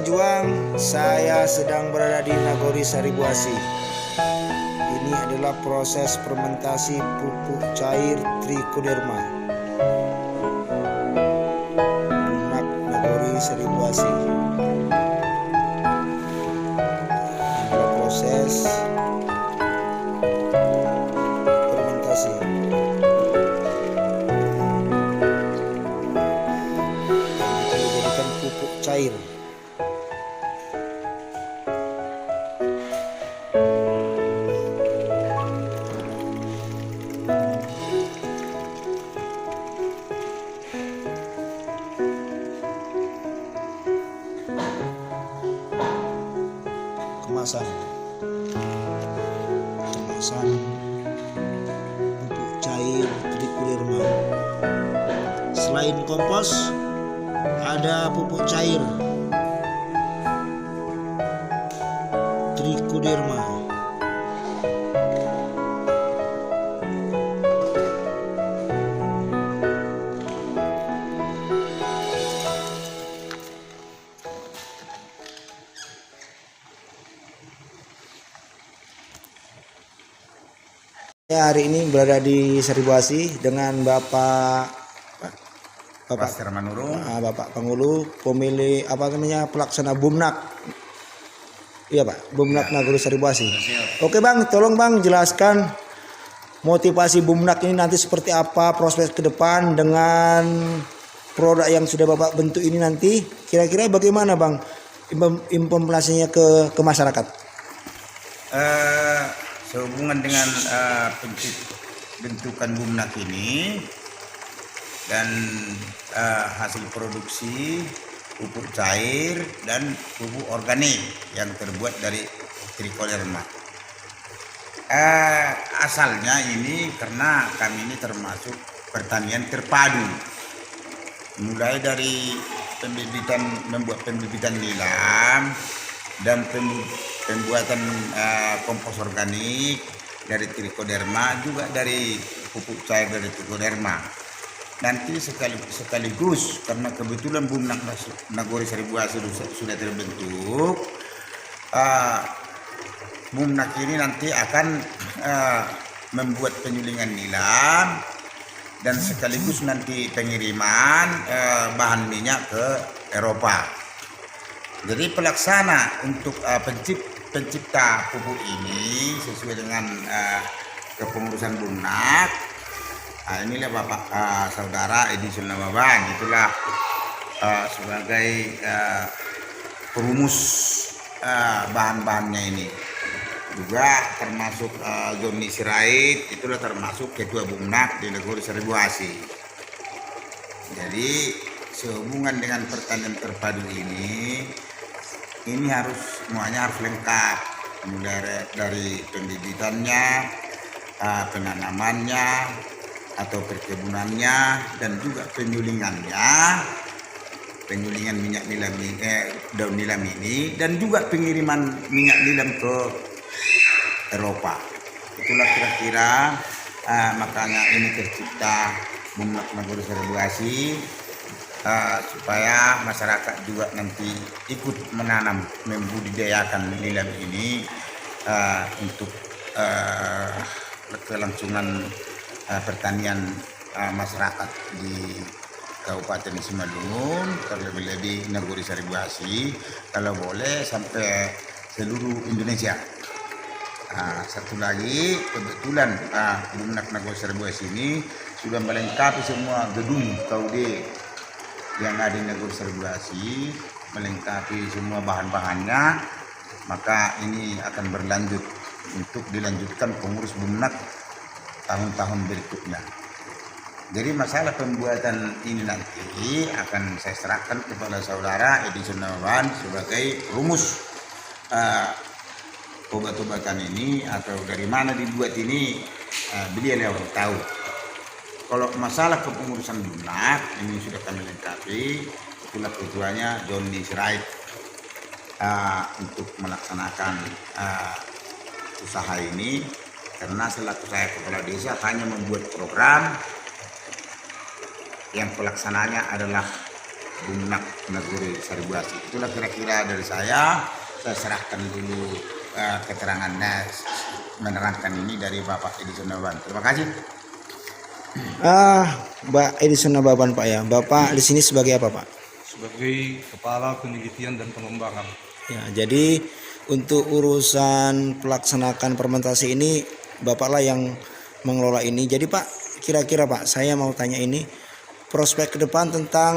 pejuang, saya sedang berada di Nagori Saribuasi. Ini adalah proses fermentasi pupuk cair Trichoderma. Bumnak Nagori Saribuasi. Ini adalah proses fermentasi. Dijadikan pupuk cair. Kemasan pupuk cair Trichoderma. Selain kompos, ada pupuk cair Trichoderma. Ya, hari ini berada di Saribuasi dengan Bapak Pastor Manurung, Bapak Pangulu, pemilik pelaksana Bumnak. Iya Pak, Bumnak Nagori Saribuasi. Oke Bang, tolong Bang jelaskan motivasi Bumnak ini nanti seperti apa, prospek ke depan dengan produk yang sudah Bapak bentuk ini nanti. Kira-kira bagaimana Bang implementasinya ke masyarakat? Sehubungan dengan bentukan Bumnak ini dan hasil produksi pupuk cair dan pupuk organik yang terbuat dari Trichoderma. Asalnya ini karena kami ini termasuk pertanian terpadu, mulai dari membuat pembibitan nilam dan pembuatan kompos organik dari Trichoderma, juga dari pupuk cair dari Trichoderma. Nanti sekaligus karena kebetulan Bumnak Nagori Saribuasi sudah terbentuk, Bumnak ini nanti akan membuat penyulingan nilam dan sekaligus nanti pengiriman bahan minyak ke Eropa. Jadi pelaksana untuk pencipta pupuk ini sesuai dengan kepengurusan Bumnak. Inilah Bapak Saudara Edi Sulnamaban, itulah sebagai perumus bahan-bahannya ini. Juga termasuk Johnny Sirait, itulah termasuk ketua Bumnak di Nagori Saribuasi. Jadi sehubungan dengan pertanian terpadu ini semuanya harus lengkap, mulai dari pembibitannya, penanamannya atau perkebunannya, dan juga penyulingan minyak nilam daun nilam ini, dan juga pengiriman minyak nilam ke Eropa. Itulah kira-kira makanya ini tercipta Bumnak Nagori Saribuasi, supaya masyarakat juga nanti ikut menanam, membudidayakan nilam ini untuk kelangsungan pertanian masyarakat di Kabupaten Simalungun, terlebih-lebih Nagori Saribuasi, kalau boleh sampai seluruh Indonesia. Satu lagi, kebetulan Bumnak Nagori Saribuasi ini sudah melengkapi semua gedung KUD yang ada di Nagori Saribuasi, melengkapi semua bahan-bahannya, maka ini akan berlanjut untuk dilanjutkan pengurus Bumnak tahun-tahun berikutnya. Jadi masalah pembuatan ini nanti akan saya serahkan kepada Saudara Edi Sulnamaban sebagai rumus obat-obatan ini, atau dari mana dibuat ini, beliau yang tahu. Kalau masalah kepengurusan Bumnak ini sudah kami lengkapi, itulah ketuanya Johnny Sirait untuk melaksanakan usaha ini. Karena selaku saya kepala desa hanya membuat program yang pelaksananya adalah Bumnak Naguri Saribuasi. Itulah kira-kira dari saya serahkan dulu keterangannya menerangkan ini dari Bapak Edison Nababan. Terima kasih. Mbak Edison Nababan Pak ya. Bapak di sini sebagai apa Pak? Sebagai Kepala Penelitian dan Pengembangan. Ya, jadi untuk urusan pelaksanakan fermentasi ini Bapak lah yang mengelola ini. Jadi Pak, kira-kira Pak, saya mau tanya ini prospek ke depan tentang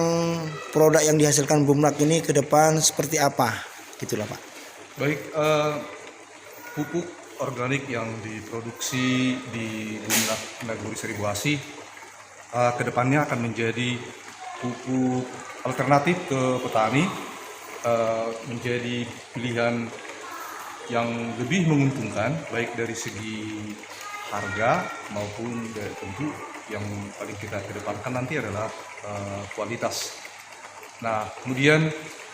produk yang dihasilkan Bumnak ini ke depan seperti apa? Gitulah Pak. Baik, pupuk organik yang diproduksi di Bumnak Naguri Saribuasi kedepannya akan menjadi pupuk alternatif ke petani, menjadi pilihan yang lebih menguntungkan baik dari segi harga maupun tentu yang paling kita kedepankan nanti adalah kualitas. Nah, kemudian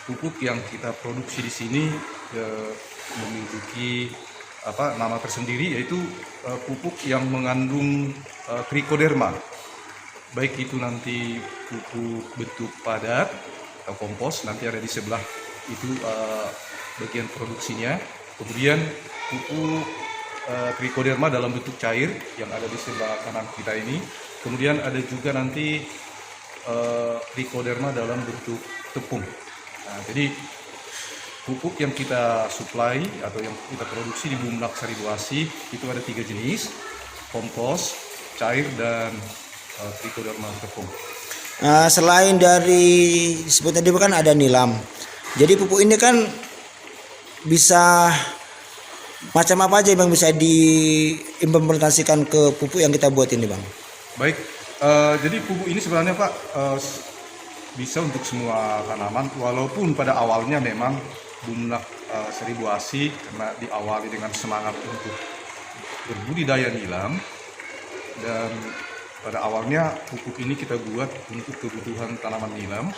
pupuk yang kita produksi di sini memiliki nama tersendiri, yaitu pupuk yang mengandung trichoderma, baik itu nanti pupuk bentuk padat atau kompos, nanti ada di sebelah itu bagian produksinya. Kemudian pupuk trichoderma dalam bentuk cair yang ada di sebelah kanan kita ini. Kemudian ada juga nanti trichoderma dalam bentuk tepung. Nah, jadi pupuk yang kita supply atau yang kita produksi di Bumnak Saribuasi itu ada 3 jenis: kompos, cair, dan trichoderma tepung. Selain dari sebut tadi kan ada nilam. Jadi pupuk ini kan bisa macam apa aja Bang, bisa diimplementasikan ke pupuk yang kita buat ini Bang? Baik, jadi pupuk ini sebenarnya Pak bisa untuk semua tanaman, walaupun pada awalnya memang Bumnak Saribuasi karena diawali dengan semangat untuk berbudidaya nilam, dan pada awalnya pupuk ini kita buat untuk kebutuhan tanaman nilam.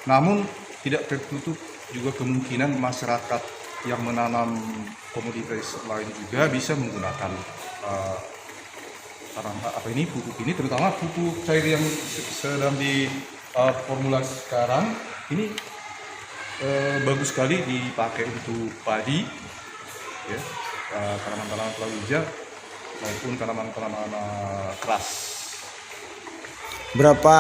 Namun tidak tertutup juga kemungkinan masyarakat yang menanam komoditas lain juga bisa menggunakan pupuk ini, terutama pupuk cair yang sedang di formula sekarang ini bagus sekali dipakai untuk padi, ya, tanaman-tanaman palawija maupun tanaman-tanaman keras. Berapa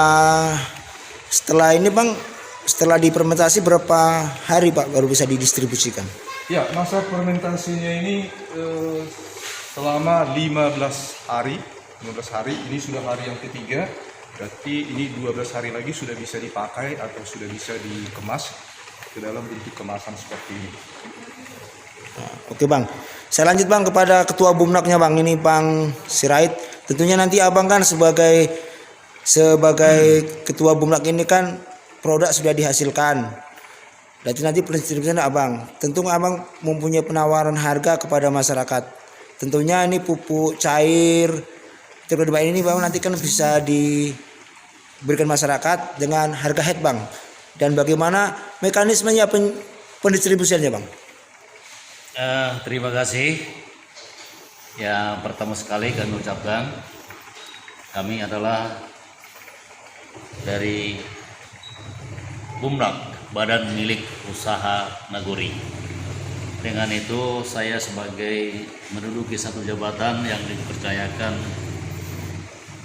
setelah ini Bang, setelah difermentasi berapa hari Pak baru bisa didistribusikan? Ya, masa fermentasinya ini selama 15 hari. Ini sudah hari yang ketiga, berarti ini 12 hari lagi sudah bisa dipakai atau sudah bisa dikemas ke dalam bentuk kemasan seperti ini. Oke Bang, saya lanjut Bang kepada ketua Bumnaknya Bang, ini Bang Sirait. Tentunya nanti Abang kan sebagai ketua Bumnak ini kan produk sudah dihasilkan. Nanti pendistribusian Abang, tentu Abang mempunyai penawaran harga kepada masyarakat. Tentunya ini pupuk cair trichoderma ini Bang nanti kan bisa diberikan masyarakat dengan harga head Bang. Dan bagaimana mekanismenya pendistribusiannya Bang? Terima kasih. Ya, pertama sekali kami ucapkan kami adalah dari Bumnak, Badan Milik Usaha Naguri. Dengan itu saya sebagai menduduki satu jabatan yang dipercayakan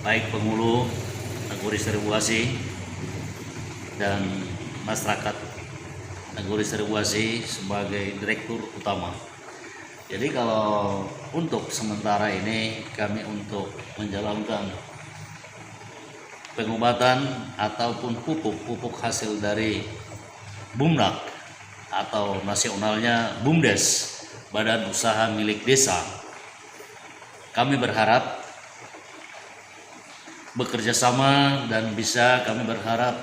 baik penghulu Naguri Saribuasi dan masyarakat Naguri Saribuasi sebagai direktur utama. Jadi kalau untuk sementara ini kami untuk menjalankan pengobatan ataupun pupuk hasil dari Bumnak atau nasionalnya BUMDes, Badan Usaha Milik Desa. Kami berharap bekerja sama dan kami berharap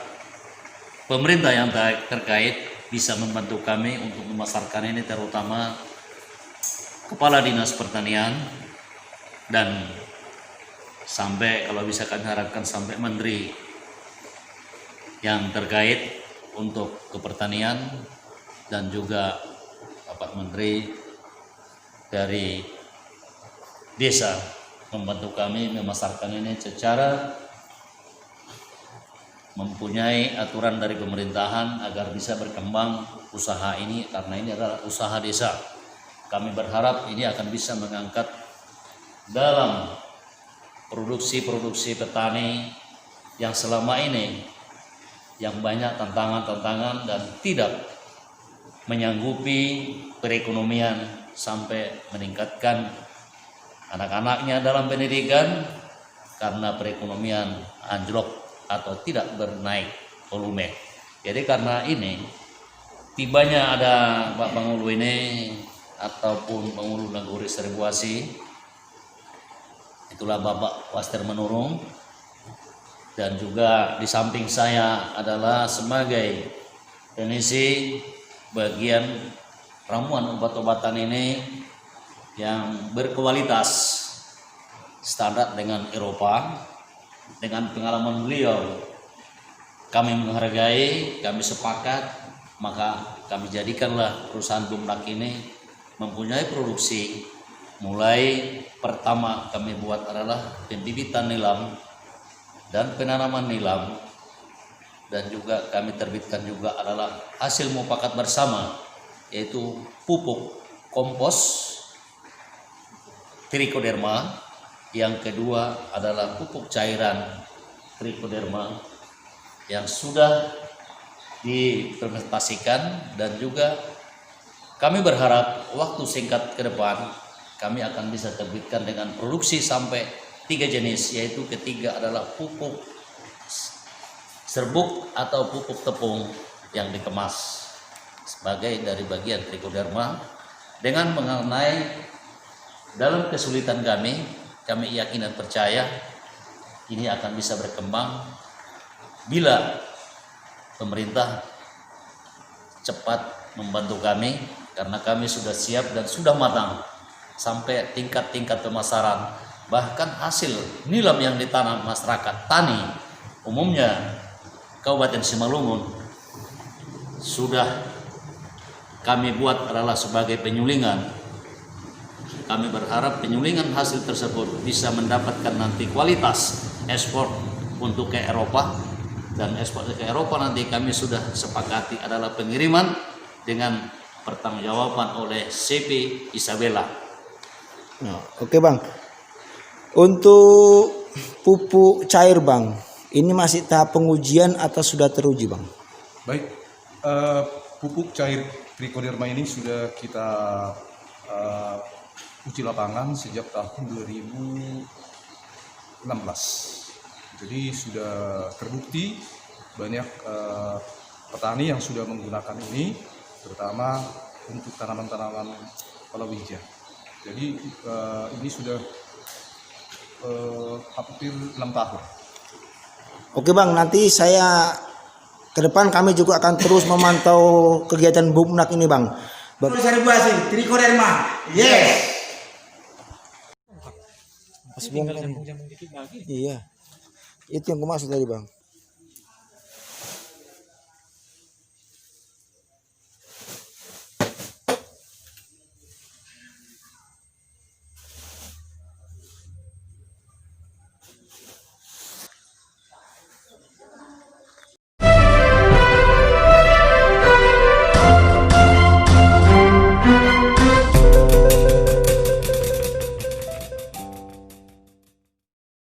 pemerintah yang terkait bisa membantu kami untuk memasarkan ini, terutama Kepala Dinas Pertanian dan sampai kalau bisa kami harapkan sampai Menteri yang terkait untuk kepertanian dan juga Bapak Menteri dari Desa membantu kami memasarkan ini secara mempunyai aturan dari pemerintahan agar bisa berkembang usaha ini, karena ini adalah usaha desa. Kami berharap ini akan bisa mengangkat dalam produksi-produksi petani yang selama ini yang banyak tantangan-tantangan dan tidak menyanggupi perekonomian sampai meningkatkan anak-anaknya dalam pendidikan karena perekonomian anjlok atau tidak bernaik volume. Jadi karena ini tibanya ada Pak Pangulu ini ataupun Pangulu Naguri Seribu Asi, itulah Bapak Waster Menurung, dan juga di samping saya adalah sebagai teknisi bagian ramuan obat-obatan ini yang berkualitas standar dengan Eropa. Dengan pengalaman beliau kami menghargai, kami sepakat, maka kami jadikanlah perusahaan Bumnak ini mempunyai produksi. Mulai pertama kami buat adalah pembibitan nilam dan penanaman nilam, dan juga kami terbitkan juga adalah hasil mufakat bersama, yaitu pupuk kompos trichoderma. Yang kedua adalah pupuk cairan trichoderma yang sudah difermentasikan, dan juga kami berharap waktu singkat ke depan kami akan bisa terbitkan dengan produksi sampai 3 jenis, yaitu ketiga adalah pupuk serbuk atau pupuk tepung yang dikemas sebagai dari bagian trichoderma. Dengan mengenai dalam kesulitan kami yakin dan percaya ini akan bisa berkembang bila pemerintah cepat membantu kami, karena kami sudah siap dan sudah matang sampai tingkat-tingkat pemasaran. Bahkan hasil nilam yang ditanam masyarakat tani umumnya Kabupaten Simalungun sudah kami buat adalah sebagai penyulingan. Kami berharap penyulingan hasil tersebut bisa mendapatkan nanti kualitas ekspor untuk ke Eropa, dan ekspor ke Eropa nanti kami sudah sepakati adalah pengiriman dengan pertanggungjawaban oleh CP Isabella. Nah, oke Bang. Untuk pupuk cair Bang, ini masih tahap pengujian atau sudah teruji Bang? Baik, pupuk cair trichoderma ini sudah kita uji lapangan sejak tahun 2016. Jadi sudah terbukti banyak petani yang sudah menggunakan ini, terutama untuk tanaman-tanaman palawija. Jadi ini sudah hampir 6 tahun. Oke Bang, nanti saya ke depan kami juga akan terus memantau kegiatan Bumnak ini Bang. Seribu Asi, trichoderma. Yes. Mas Bung kan. Iya. Itu yang aku maksud tadi Bang.